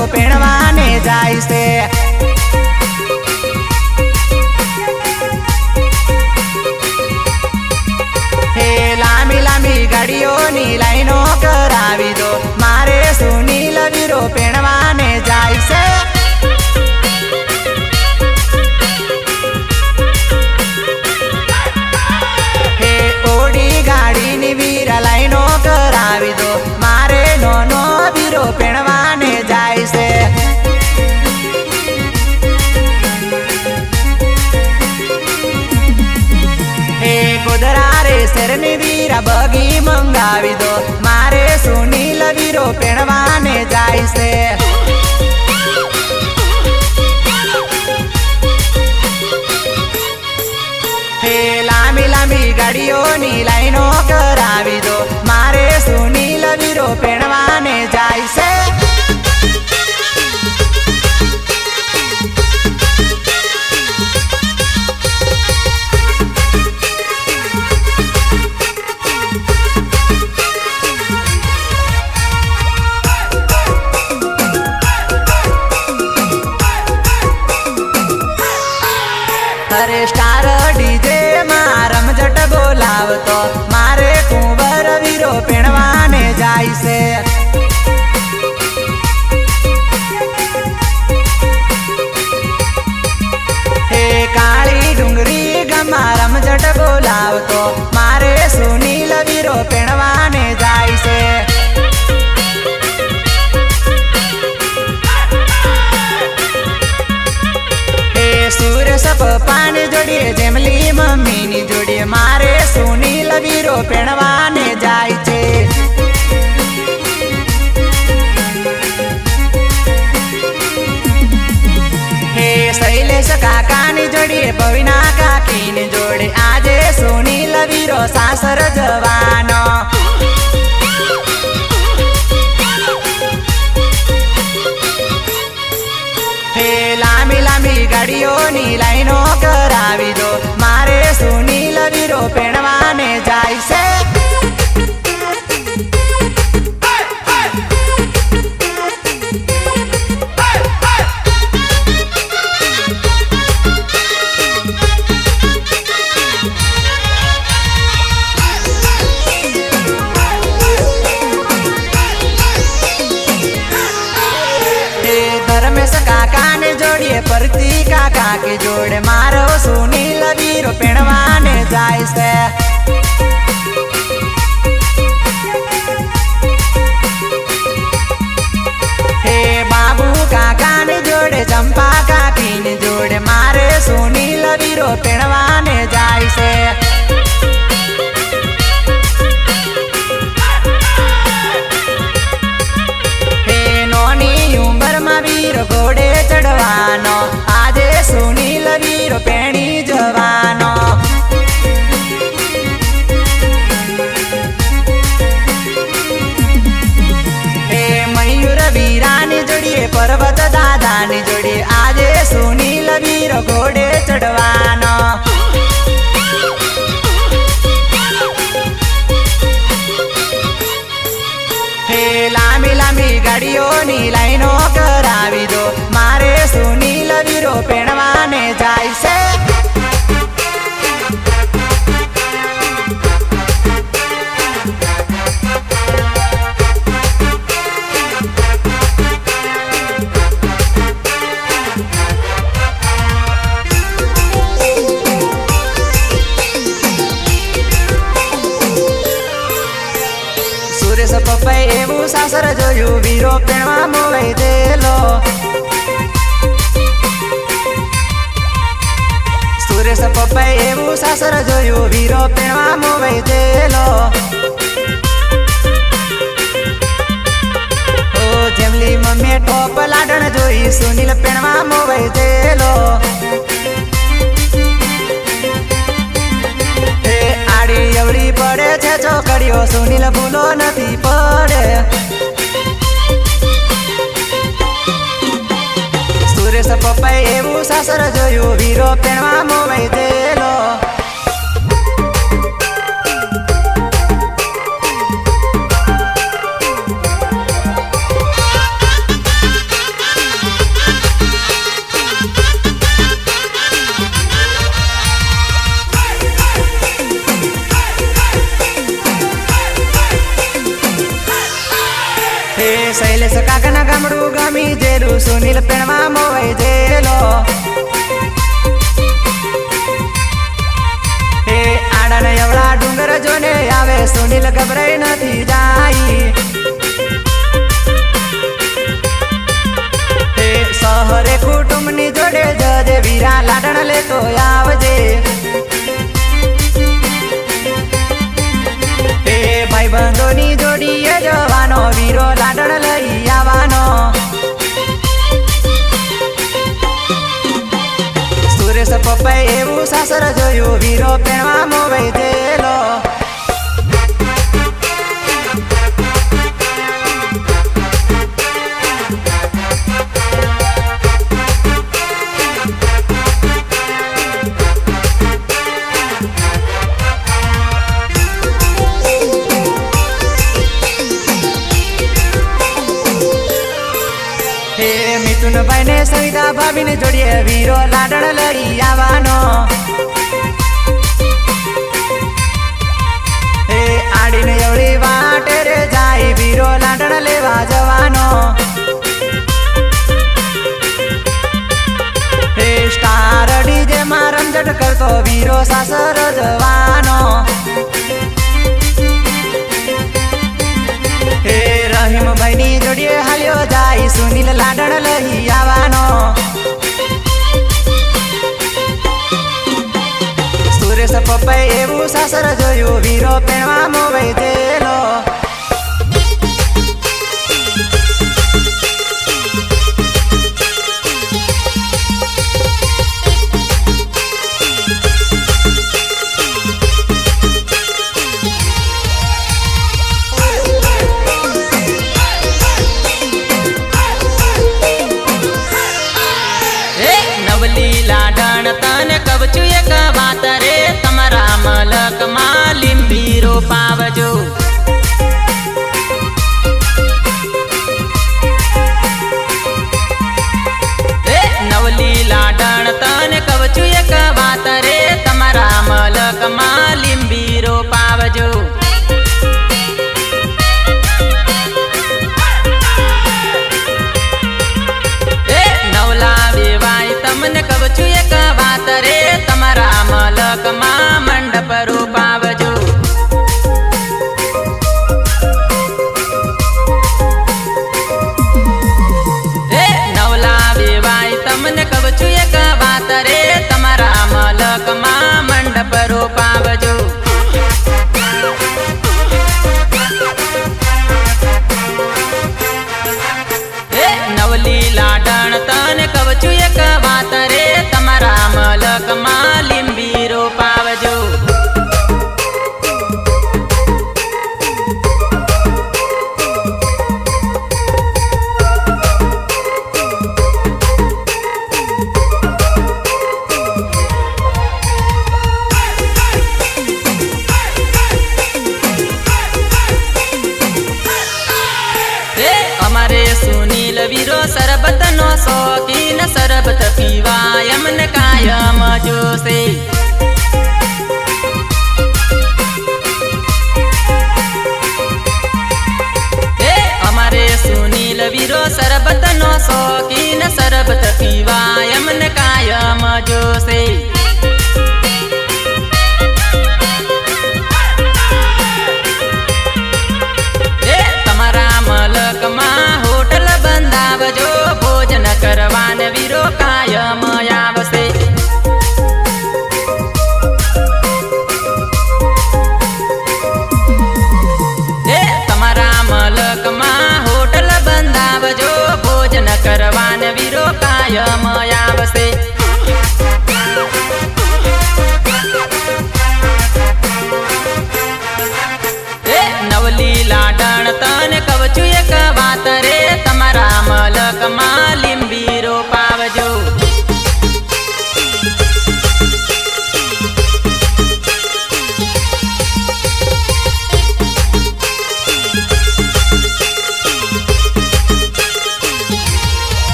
वीरो पेणवाने जाय से। हे लांबी लांबी गाड़ीओनी लाइनो करावी दो, मारे सुनील वीरो पेणवाने जाय से। हे ओडी गाड़ी नी वीरा लाइनो करावी दो, मारे नोनो वीरो पेणवाने जाय से। हे गोदरा रे शरनी वीरा बगी मंगावी दो, मारे सुनील वीरो पेणवाने जाय से। हे लांबी लांबी गाड़ीओनी लाइनो करावी दो, मारे सुनील वीरो पेणवाने जाय से। अरे स्टार डीजे मारम जट बोलावतो, मारे कुंवर वीरो पेणवाने जाय से। हे काली डुंगरी गमारम जट बोलावतो, मारे सुनील वीरो पेणवाने जाय से। सुरेश पप्पानी जोड़िए जेमली मम्मी नी जोड़िए, मारे सुनील वीरो पेणवाने जाय छे। हे शैलेश काका नी जोड़िए पविना काकी नी जोड़े, आजे सुनील वीरो सासर जवानो। हे लांबी लांबी गाड़ीओनी लाइनो करावी दो, मारे सुनील वीरो पेणवाने जाय से। धर्मेश काका ने जोड़िए परती काका के जोड़े, मारो सुनील वीरो पेणवाने जाय से। हे बाबू काका ने जोड़े चंपा काकी ने जोड़े, मारे सुनील वीरो पेणवाने जाय से। वीरो घोड़े चढ़वानो, आजे सुनील वीरो पेणी जवानो। हे मयूर वीरा नी जोड़िए पर्वत दादा नी जोड़िए, आजे सुनील वीरो घोड़े चढ़वानो। हे लांबी लांबी गाड़ीओनी लाइनो करावी दो, मारे सुनील वीरो पेणवाने जाय से। सुरेश पप्पाए एवं सासर जोयु, वीरो पेणवा मोवाई देलो। सुरेश पप्पाए एवं सासर जोयु, वीरो पेणवा मोवाई देलो। ओ जेमली मम्मी टोप लाडण जोई, सुनील पेणवा मोवाई देलो। हे आड़ी अवड़ी पड़े छे छोकरीओ, सुनील भूलो नथी पड़े। सुरेश पप्पाए एवं सासर जोयु, वीरो पेणवा मोवाई देलो। सुनील पेणवा मोवाई जेलो। हे आड़न एवड़ा डूंगर जोने आवे सुनील घबराई नथी जाई। हे सहरे कुटुंबनी जोड़े जजे वीरा लाडण लेतो आवजे। हे भाई बंधोनी जोड़ीए जवानो वीरो लाडण लई आवानो। सुरेश पप्पाए एवं सासर जोयु वीरो पेणवा मोवाई जेलो। मिथुन भाई ने सविता भाभी ने जोड़िए वीरो लाडण लड़ी आवानो। हे आड़ी ने एवड़ी वाटे रे जाई वीरो लाडण लेवा जवानो। हे स्टार डीजे मा रमझट करतो वीरो सासर जवानो। हे रहीम भाई नी जोड़िए हालियो जाई सुनील लाडण लई आवानो। सुरेश पप्पाए एवं सासर जोयु वीरो पेणवा मोवाई जेलो। लाडण तने कब चुए का बात रे तमरा मलक मालिम बीरो पावजो। नवली लाडण तने कब चुए का बात रे तमरा मलक मालिम बीरो पावजो। तमने कब चुए का बात रे तमरा मलक मा मंडप रूपावजो। नवला बेवाई तमने कब चुए का बात रे तमरा मलक मा मंडप रूपावजो। नवली लाडण तने कब चुए का बात रे तमरा मलक मालिम बीरो पावजो। हमारे सुनील वीरो सरबत नो शौकीन सरबत पीवा यमन कायम जोसे। हमारे सुनील वीरो सरबत नो शौकीन सरबत पीवा यमन कायम जोसे। मलक मा होटल बंदावजो भोजन करवान वीरो कायम आवसे। तमरा मलक मा होटल बंदावजो भोजन करवान वीरो कायम आवसे। नवली लाडण तने कब चुए का बात रे तमरा मलक मालिम बीरो पावजो।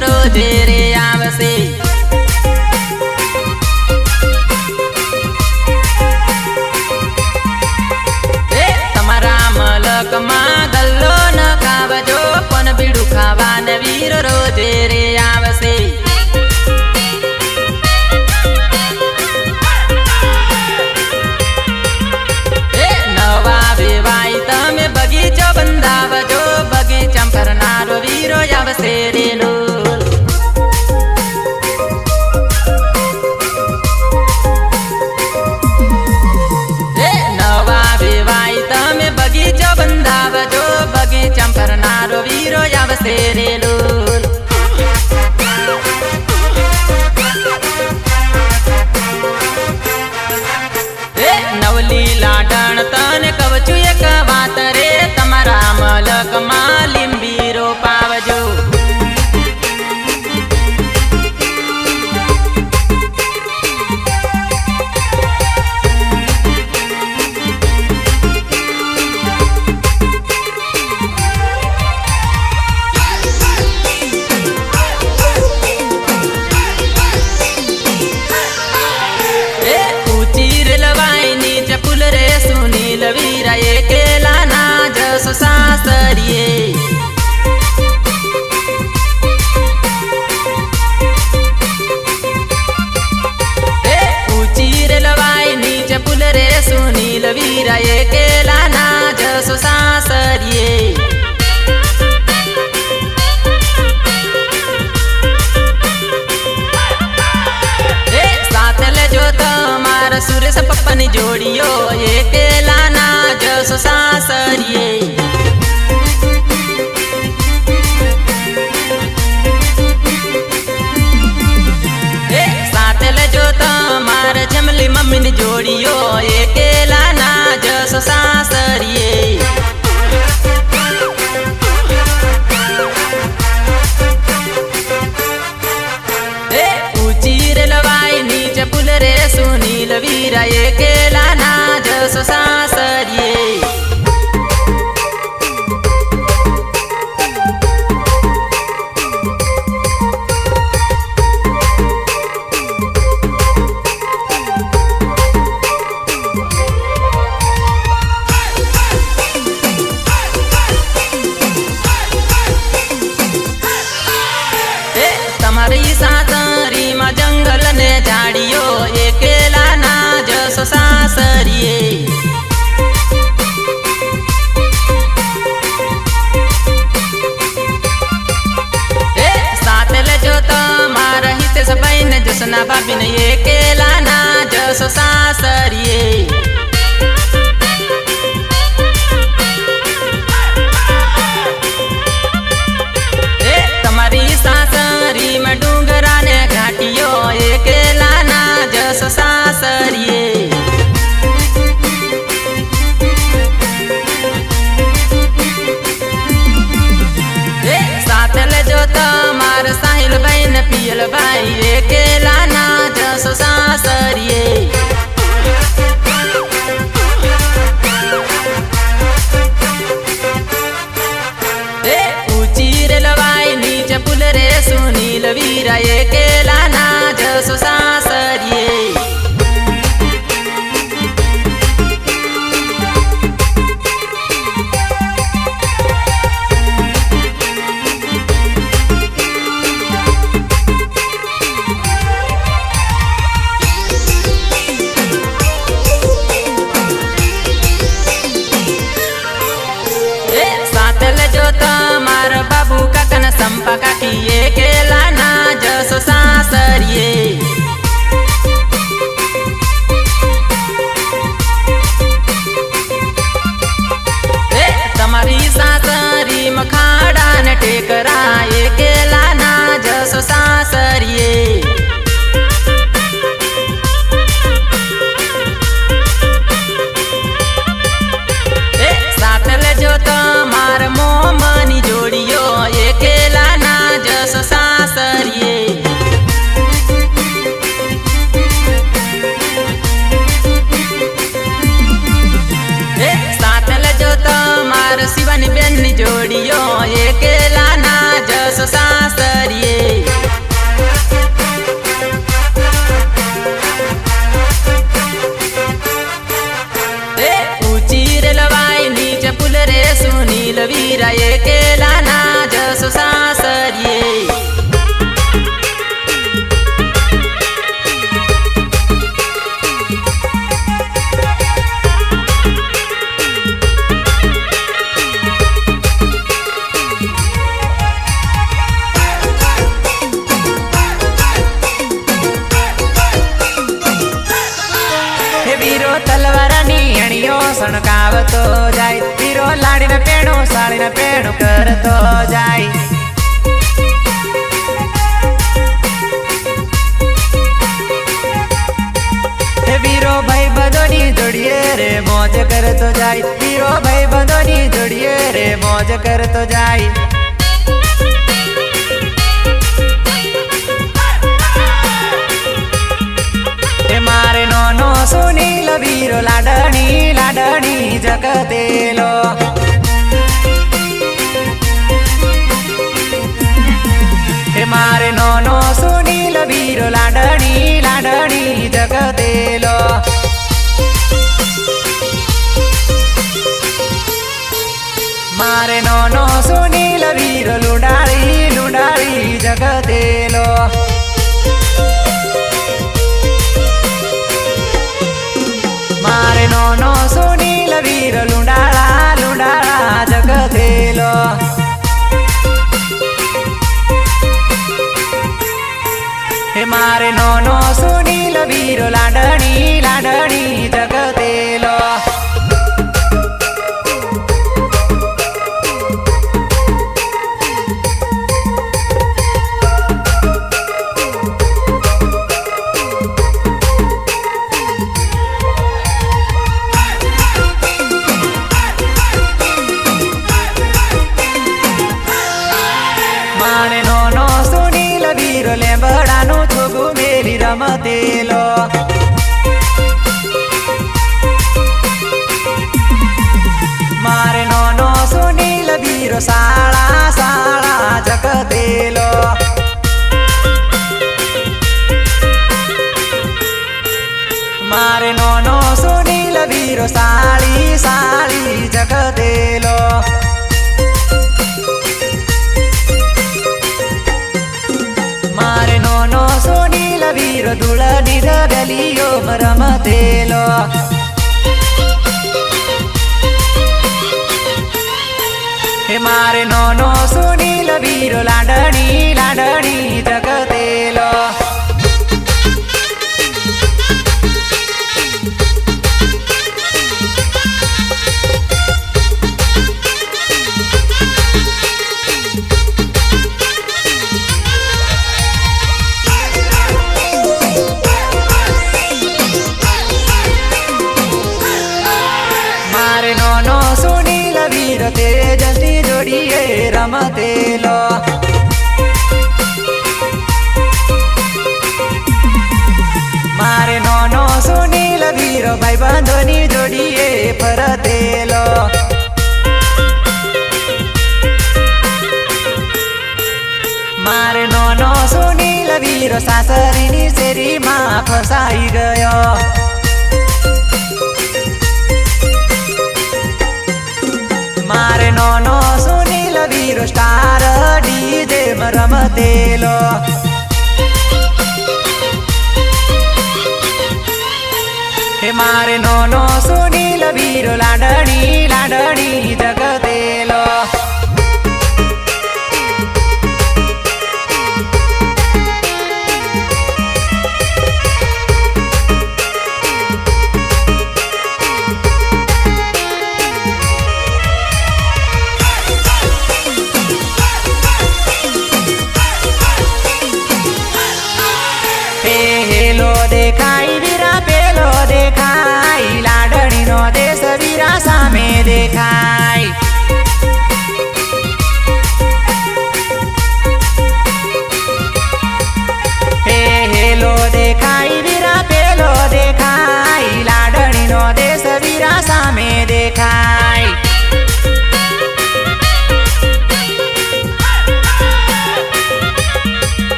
रोजे रे आवसे। सासरिये। ऊंची रेलवाई नीचे पुल रे सुनील वीरा ये केला ना जसो सासरिये। सुरेश पप्पन जोड़ियो ये केला ना जसो सासरिये। सातल जो मार जमली मम्मी ने जोड़ियो ये केला ना जसो सासरिये। पुल रे सुनील वीरा ये केला ना जसो सासरिये। तुम्हारी सासरी में जंगल ने झाड़ियो ये केला ना जसो सासरिये। सातल जो तुम्हारा हित सबैन जसना बाबिन ये केला ना जसो सासरिये। सासरी में डूंगरा ने घाटियो ये केला ना जसो सासरिये। सातल जो मार साहिल बहन पियल भाई ये केला ना जसो सासरिये। पुल रे सुनील वीरा ये केला ना जसो सासरिये। सातल जो मार बाबू काकन संपा काकी ये केला ना जसो सासरिये। तुम्हारी सासरी मखाड़ा ने टेकरा ये केला ना जसो सासरिये। सातल जो मार मोमनी जोड़ियो ये केला ना जसो सासरिये। सातल जो मार शिवानी बेनी जोड़ियो ये केला ना जसो सासरिये। ऊंची रेलवाई नीचे पुल रे सुनील वीरा ये केला ना जसो सासरिये। सणकावतो जाय वीरो लाडीने पेणो साळीने पेणो करतो जाय। वीरो भाई बंधोनी जोड़िए रे मौज करतो जाय। वीरो भाई बंधोनी जोड़िए रे मौज करतो जाय। मारे नोनो सुनील वीरो लाडणी लाडणी जगतेलो। मारे नोनो सुनील वीरो लाडणी लाडणी जगतेलो। मारे नोनो हे मारे नोनो सुनील वीरो लाडणी लाडणी जगतेलो मारे नोनो सुनील वीरो लेंबड़ानु छुगु मेली रमतेलो मारे नोनो सुनील वीरो साळा साळा जगतेलो मारे नोनो सुनील वीरो साळी साळी जगतेलो मारे नोनो सुनील वीरो दुळनी रगलियो रमतेलो हे मारे नोनो सुनील वीरो लाडणी लाडणी जगतेलो मारे नोनो सुनील वीरो तेजस्वी जोड़िए रमतेलो मारे नोनो सुनील वीरो भाई बंधुनी जोड़िए फरतेलो मारे नोनो सुनील वीरो सासरीनी सेरी मां फसाई गयो मारे नोनो सुनील वीरो स्टार डीजे रमतेलो हे मारे नोनो सुनील वीरो लाडणी लाडणी जगतेलो हेलो देखाई वीरा पेलो देखाई लाडणी नो देश वीरा सामे देखाई हेलो देखाई वीरा पेलो देखाई लाडणी नो देश वीरा सामे देखाई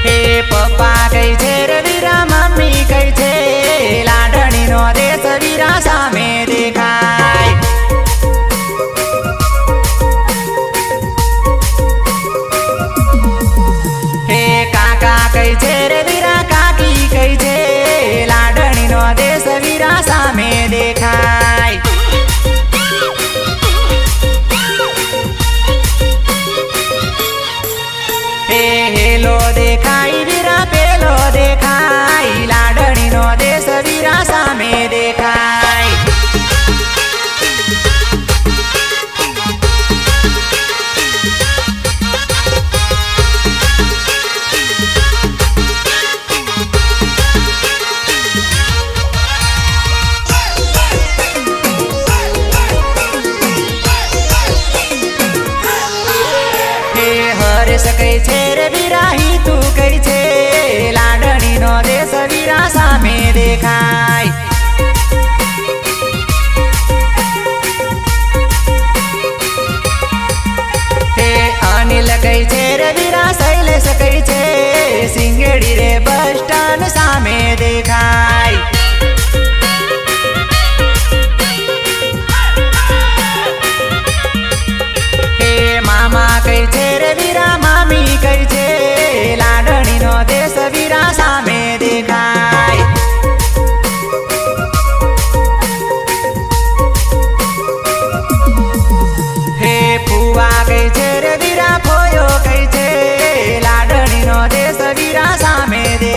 हे पप्पा कई छे रे वीरा मम्मी कई छे लाडणी नो देश वीरा सामे देखाय हे काका कई छे रे वीरा काकी कई छे लाडणी नो देश वीरा सामे देखाय हेलो देखाई वीरा पेलो देखाई लाडणी नो देश वीरा सामे देखाय हे हरेश कई छे रे वीराही तू कई छे लाडणी नो देश वीरा सामे देखाय हे अनिल कई छे रे वीरा शैलेश कई छे सिंगेड़ी रे बस स्टैंड सामे देखाय हे मामा कई छे रे वीरा मामी कई छे लाडणी नो देश वीरा सामे देखाय हे फुवा कई छे रे वीरा फोयो कई छे लाडणी नो देश वीरा सामे दे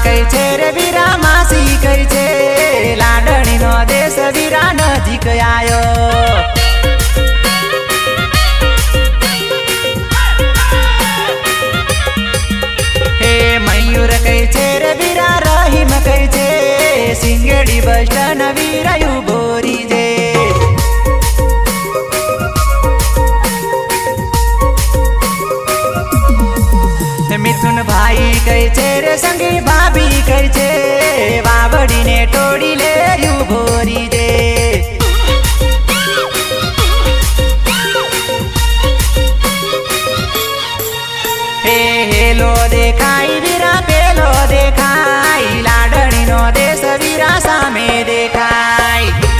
કઈ છે રે વીરા માસી કઈ છે લાડણી નો દેશ વીરા નજીક આયો હે મયુર કઈ છે રે વીરા રહીમ કઈ છે સિંગડી બસ સ્ટેન્ડ વીરા ઉભોરી જે મિથુન ભાઈ કઈ છે રે સંગી ભાભી કઈ છે વાવડી ને ટોડી લે ઉભોરી દે હે હેલો દેખાય વીરા પેલો દેખાય લાડણી નો દેશ વીરા સામે દેખાય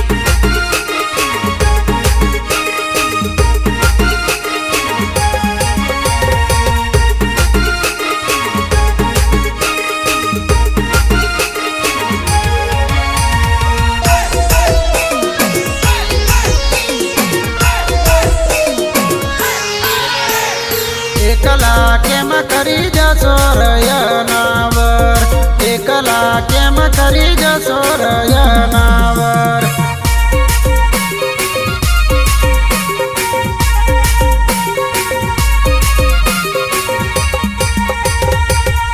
એકલા કેમ કરી જશો રયનાવર એકલા કેમ કરી જશો રયનાવર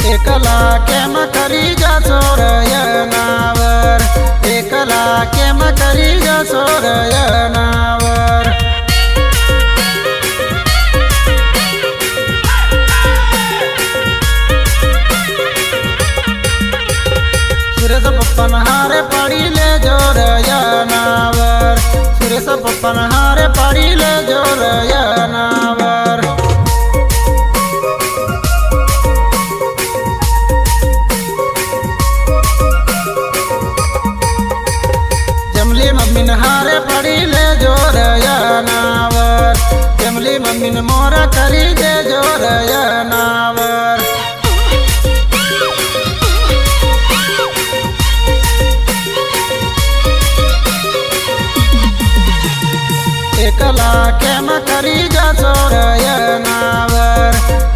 એકલા કેમ કરી જશો રયનાવર એકલા કેમ કરી જશો રયનાવર સુરેશ પપ્પન હારે પડી લેજો રયનાવર સુરેશ પપ્પન હારે પડી લેજો રયનાવર જમલી મમ્મીને હારે પડી લેજો રયનાવર જમલી મમ્મીને મોરા કરી દેજો રયનાવર એકલા કેમ કરી જશો રયનાવર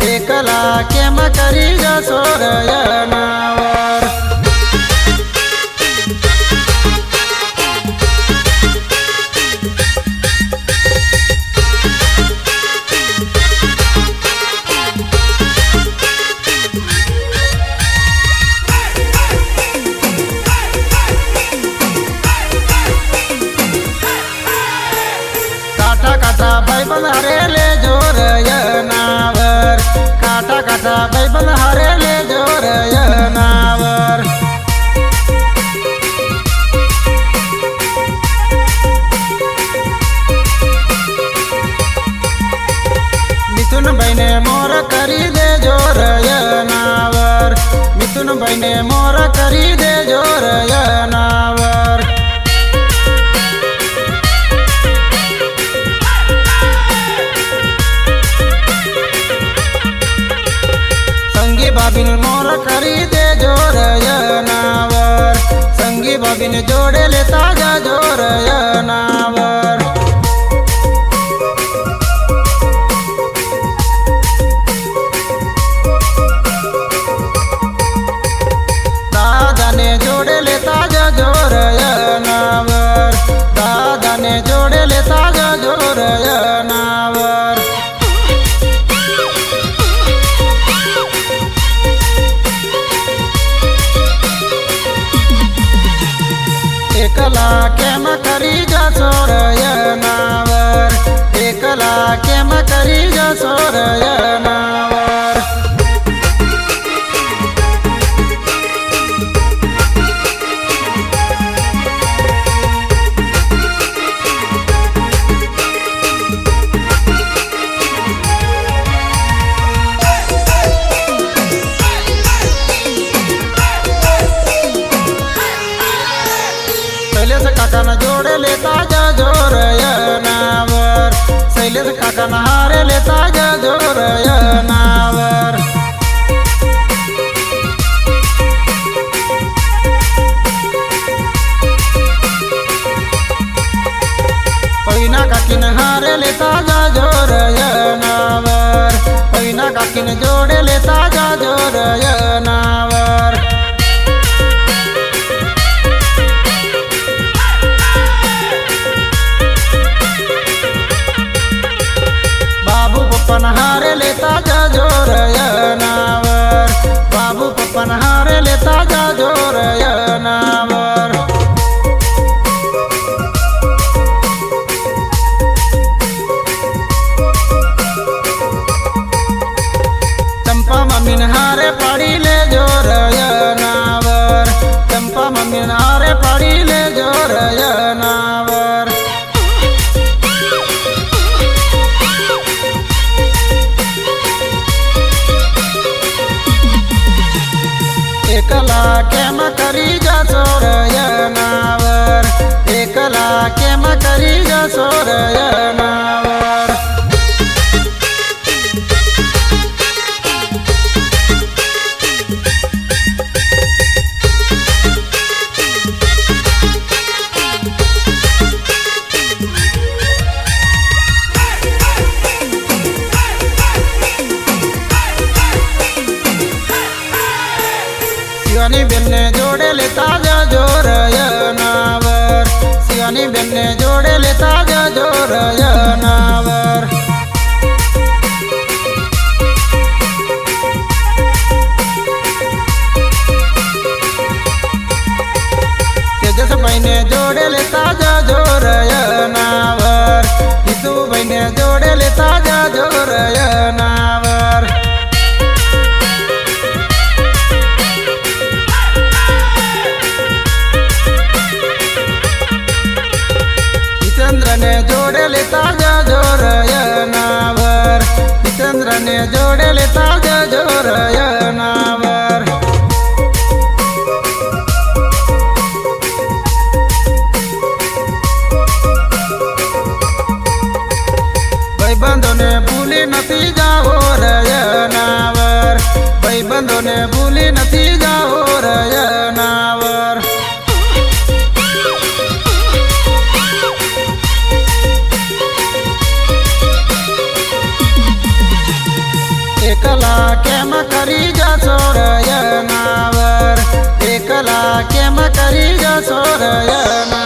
એકલા કેમ કરી જશો રયનાવર કાટા કાટા ભાઈબંધ હારે લેજો રયનાવર કાટા કાટા ભાઈબંધ હારે લેજો રયનાવર મિથુનભાઈ ને મોર કરી દેજો રયનાવર મિથુનભાઈ ને મોર કરી દેજો રયનાવર સંગી ભાભીને મોર કરી દેજો રયનાવર સંગી ભાભીને જોડે લેતા જાજો રયનાવર દાદાને જોડે લેતા જાજો રયનાવર દાદાને જોડે લેતા જાજો રયનાવર એકલા કેમ કરી જશો રયનાવર એકલા કેમ કરી જશો રયનાવર શૈલેષ કાકાના જોડે લેતા જાજો રયનાવર શૈલેષ કાકાના હારે લેતા જાજો રયનાવર પૈના કાકીને હારે લેતા જાજો રયનાવર પૈના કાકીને જોડે લેતા જાજો રયનાવર પાડી લેજો રયનાવર એકલા કેમ કરી જશો રયનાવર એકલા કેમ કરી જશો રયનાવર શિવાની બેનને જોડે લેતા જજો રયનાવર શિવાની બેનને જોડે લેતા જજો રયનાવર તેજસભાઈને જોડે લેતા જજો રયનાવર હિતુભાઈને જોડે લેતા જજો રયનાવર ચંદ્રને જોડે લેતા જજો રયનાવર ચંદ્રને જોડે લેતા જજો રયનાવર ભાઈબંધોને ભૂલી નથી જાઓ રયનાવર ભાઈબંધોને ભૂલી નથી જાઓ રયનાવર એકલા કેમ કરી જશો રયનાવર એકલા કેમ કરી જશો રયનાવર